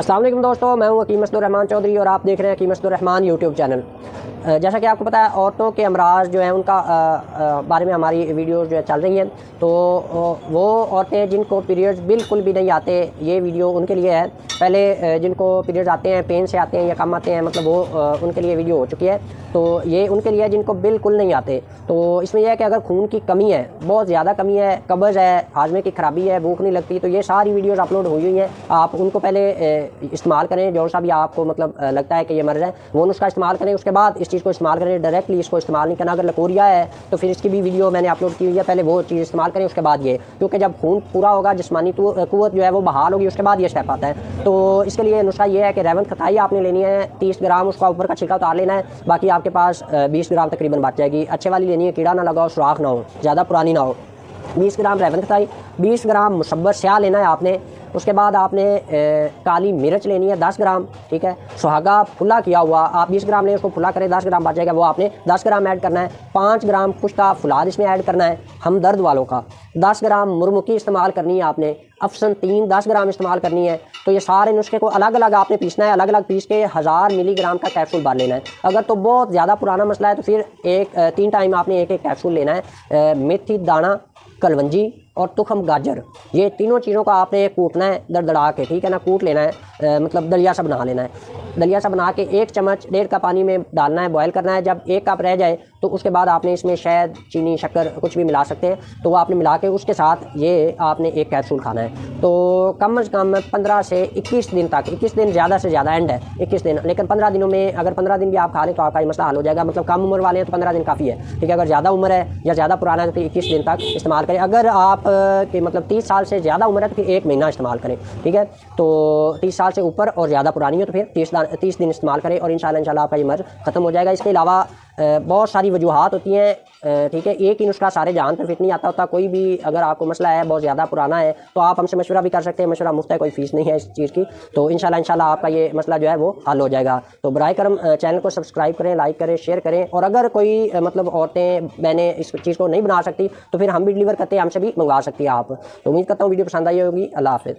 अस्सलाम वालेकुम दोस्तों, मैं हूं हकीम असदुर्रहमान चौधरी और आप देख रहे हैं हकीम असदुर्रहमान यूट्यूब चैनल। जैसा कि आपको पता है, औरतों के अमराज जो हैं उनका बारे में हमारी वीडियो जो है चल रही है। तो वो औरतें जिनको पीरियड्स बिल्कुल भी नहीं आते, ये वीडियो उनके लिए है। पहले जिनको पीरियड्स आते हैं, पेन से आते हैं या कम आते हैं, मतलब वो उनके लिए वीडियो हो चुकी है। तो ये उनके लिए जिनको बिल्कुल नहीं आते। तो इसमें यह है कि अगर खून की कमी है, बहुत ज़्यादा कमी है, कब्ज़ है, हाजमे की ख़राबी है, भूख नहीं लगती, तो ये सारी वीडियोस अपलोड हुई हुई हैं। आप उनको पहले इस्तेमाल करें, जो सा भी आपको मतलब लगता है कि ये मर्ज़ है वो नुस्खा इस्तेमाल करें। उसके बाद इस चीज़ को इस्तेमाल करें, डायरेक्टली इसको इस्तेमाल नहीं करना। अगर लकोरिया है तो फिर इसकी भी वीडियो मैंने अपलोड की हुई है, पहले वो चीज़ इस्तेमाल करें, उसके बाद ये, क्योंकि जब खून पूरा होगा, जिस्मानी क़ुव्वत जो है वो बहाल होगी, उसके बाद ये स्टेप आता है। तो इसके लिए नुस्खा ये है कि रेवंत खताई आपने लेनी है 30 ग्राम, उसका ऊपर का छिलका उतार लेना है। बाकी आपके पास 20 ग्राम तकरीबन बच जाएगी। अच्छे वाली लेनी है, कीड़ा ना लगा हो, सुराख ना हो, ज़्यादा पुरानी ना हो। 20 ग्राम रेवंत खताई, 20 ग्राम मुशब्बर स्याह लेना है आपने। उसके बाद आपने काली मिर्च लेनी है 10 ग्राम, ठीक है। सुहागा फुला किया हुआ आप 20 ग्राम लें, उसको फुला करें, 10 ग्राम बच जाएगा, वो आपने 10 ग्राम ऐड करना है। 5 ग्राम खुश्का फुलाद इसमें ऐड करना है हमदर्द वालों का। 10 ग्राम मुरमुकी इस्तेमाल करनी है आपने। अफसन 3 10 ग्राम इस्तेमाल करनी है। तो ये सारे नुस्खे को अलग अलग आपने पीसना है, अलग अलग पीस के 1000 मिलीग्राम का कैप्सूल भर लेना है। अगर तो बहुत ज़्यादा पुराना मसला है तो फिर 3 टाइम आपने एक कैप्सूल लेना है। मेथी दाना, कलवंजी और तुखम गाजर, ये तीनों चीज़ों का आपने कूटना है दरदड़ा के, ठीक है ना। कूट लेना है, मतलब दलिया सा बना लेना है। दलिया सा बना के 1 चम्मच 1.5 कप पानी में डालना है, बॉयल करना है। जब 1 कप रह जाए तो उसके बाद आपने इसमें शहद, चीनी, शक्कर कुछ भी मिला सकते हैं। तो वो आपने मिला के उसके साथ ये आपने एक कैप्सूल खाना है। तो कम अज़ कम 15 से 21 दिन तक, 21 दिन ज़्यादा से ज़्यादा एंड है 21 दिन, लेकिन 15 दिनों में, अगर 15 दिन भी आप खा लें तो आपका ये मसला हल हो जाएगा। मतलब कम उम्र वाले हैं तो 15 दिन काफ़ी है, ठीक है। अगर ज़्यादा उम्र है या ज़्यादा पुराना है तो 21 दिन तक इस्तेमाल करें। अगर आप कि मतलब 30 साल से ज़्यादा उम्र है तो फिर 1 महीना इस्तेमाल करें, ठीक है। तो 30 साल से ऊपर और ज़्यादा पुरानी हो तो फिर 30 दिन इस्तेमाल करें और इंशाल्लाह आपका ये मर्ज़ ख़त्म हो जाएगा। इसके अलावा बहुत सारी वजूहात होती हैं, ठीक है। एक ही नुस्खा सारे जहान पर फिट नहीं आता होता। कोई भी अगर आपको मसला है, बहुत ज़्यादा पुराना है, तो आप हमसे मशवरा भी कर सकते हैं। मशवरा मुफ्त है, कोई फ़ीस नहीं है इस चीज़ की। तो इंशाल्लाह आपका ये मसला जो है वो हल हो जाएगा। तो बराए करम चैनल को सब्सक्राइब करें, लाइक करें, शेयर करें। और अगर कोई मतलब औरतें मैंने इस चीज़ को नहीं बना सकती तो फिर हम भी डिलीवर करते हैं, हमसे भी मंगवा सकती है आप। तो उम्मीद करता हूँ वीडियो पसंद आई होगी। अल्लाह हाफ़िज़।